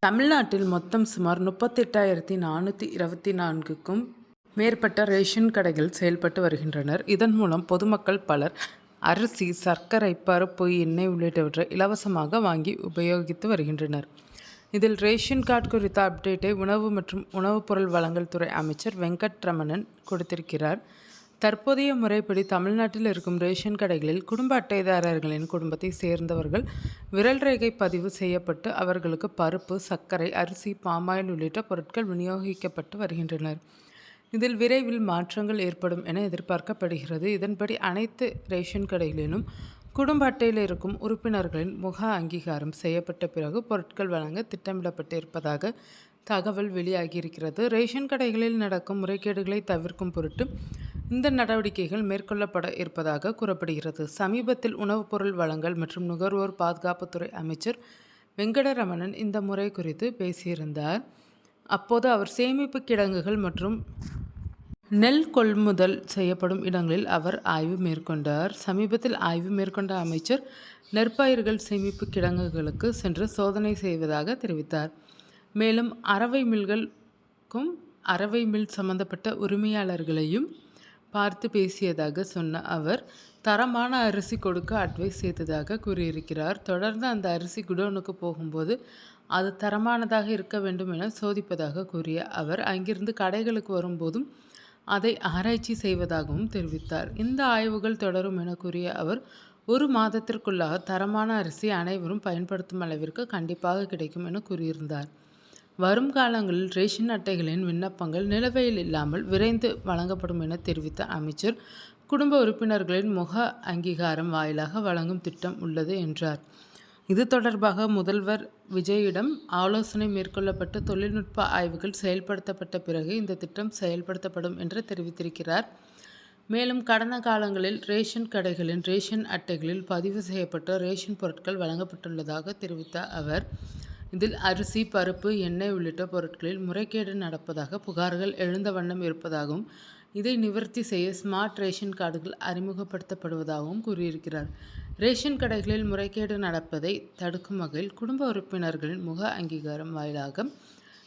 தமிழ்நாட்டில் மொத்தம் சுமார் 38,424க்கும் மேற்பட்ட ரேஷன் கடைகள் செயல்பட்டு வருகின்றனர். இதன் மூலம் பொதுமக்கள் பலர் அரிசி, சர்க்கரை, பருப்பு, எண்ணெய் உள்ளிட்டவற்றை இலவசமாக வாங்கி உபயோகித்து வருகின்றனர். இதில் ரேஷன் கார்டு குறித்த அப்டேட்டை உணவு மற்றும் உணவுப் பொருள் வழங்கல் துறை அமைச்சர் வெங்கட்ரமணன் கொடுத்திருக்கிறார். தற்போதைய முறைப்படி தமிழ்நாட்டில் இருக்கும் ரேஷன் கடைகளில் குடும்ப அட்டைதாரர்களின் குடும்பத்தை சேர்ந்தவர்கள் விரல் ரேகை பதிவு செய்யப்பட்டு அவர்களுக்கு பருப்பு, சர்க்கரை, அரிசி, பாமாயில் உள்ளிட்ட பொருட்கள் விநியோகிக்கப்பட்டு வருகின்றனர். இதில் விரைவில் மாற்றங்கள் ஏற்படும் என எதிர்பார்க்கப்படுகிறது. இதன்படி அனைத்து ரேஷன் கடைகளிலும் குடும்ப அட்டையில் இருக்கும் உறுப்பினர்களின் முக அங்கீகாரம் செய்யப்பட்ட பிறகு பொருட்கள் வழங்க திட்டமிடப்பட்டு இருப்பதாக தகவல் வெளியாகியிருக்கிறது. ரேஷன் கடைகளில் நடக்கும் முறைகேடுகளை தவிர்க்கும் பொருட்டு இந்த நடவடிக்கைகள் மேற்கொள்ளப்பட இருப்பதாக கூறப்படுகிறது. சமீபத்தில் உணவுப் பொருள் வழங்கல் மற்றும் நுகர்வோர் பாதுகாப்புத்துறை அமைச்சர் வெங்கடரமணன் இந்த முறை குறித்து பேசியிருந்தார். அப்போது அவர் சேமிப்பு கிடங்குகள் மற்றும் நெல் கொள்முதல் செய்யப்படும் இடங்களில் அவர் ஆய்வு மேற்கொண்டார். சமீபத்தில் ஆய்வு மேற்கொண்ட அமைச்சர் நெற்பயிர்கள் சேமிப்பு கிடங்குகளுக்கு சென்று சோதனை செய்வதாக தெரிவித்தார். மேலும் அரவை மில்களுக்கும் அரவை மில் சம்பந்தப்பட்ட உரிமையாளர்களையும் பார்த்து பேசியதாக சொன்ன அவர் தரமான அரிசி கொடுக்க அட்வைஸ் செய்ததாக கூறியிருக்கிறார். தொடர்ந்து அந்த அரிசி குடோனுக்கு போகும்போது அது தரமானதாக இருக்க வேண்டும் என சோதிப்பதாக கூறிய அவர் அங்கிருந்து கடைகளுக்கு வரும்போதும் அதை ஆராய்ச்சி செய்வதாகவும் தெரிவித்தார். இந்த ஆய்வுகள் தொடரும் என கூறிய அவர் 1 மாதத்திற்குள்ளாக தரமான அரிசி அனைவரும் பயன்படுத்தும் அளவிற்கு கண்டிப்பாக கிடைக்கும் என கூறியிருந்தார். வரும் காலங்களில் ரேஷன் அட்டைகளின் விண்ணப்பங்கள் நிலுவையில் இல்லாமல் விரைந்து வழங்கப்படும் என தெரிவித்த அமைச்சர் குடும்ப உறுப்பினர்களின் முக அங்கீகாரம் வாயிலாக வழங்கும் திட்டம் உள்ளது என்றார். இது தொடர்பாக முதல்வர் விஜயிடம் ஆலோசனை மேற்கொள்ளப்பட்டு தொழில்நுட்ப ஆய்வுகள் செயல்படுத்தப்பட்ட பிறகு இந்த திட்டம் செயல்படுத்தப்படும் என்று தெரிவித்திருக்கிறார். மேலும் கடந்த காலங்களில் ரேஷன் கடைகளின் ரேஷன் அட்டைகளில் பதிவு செய்யப்பட்ட ரேஷன் பொருட்கள் வழங்கப்பட்டுள்ளதாக தெரிவித்த அவர் இதில் அரிசி, பருப்பு, எண்ணெய் உள்ளிட்ட பொருட்களில் முறைகேடு நடப்பதாக புகார்கள் எழுந்த வண்ணம் இருப்பதாகவும் இதை நிவர்த்தி செய்ய ஸ்மார்ட் ரேஷன் கார்டுகள் அறிமுகப்படுத்தப்படுவதாகவும் கூறியிருக்கிறார். ரேஷன் கடைகளில் முறைகேடு நடப்பதை தடுக்கும் வகையில் குடும்ப உறுப்பினர்களின் முக அங்கீகாரம் வாயிலாக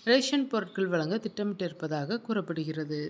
ரேஷன் பொருட்கள் வழங்க திட்டமிட்டிருப்பதாக கூறப்படுகிறது.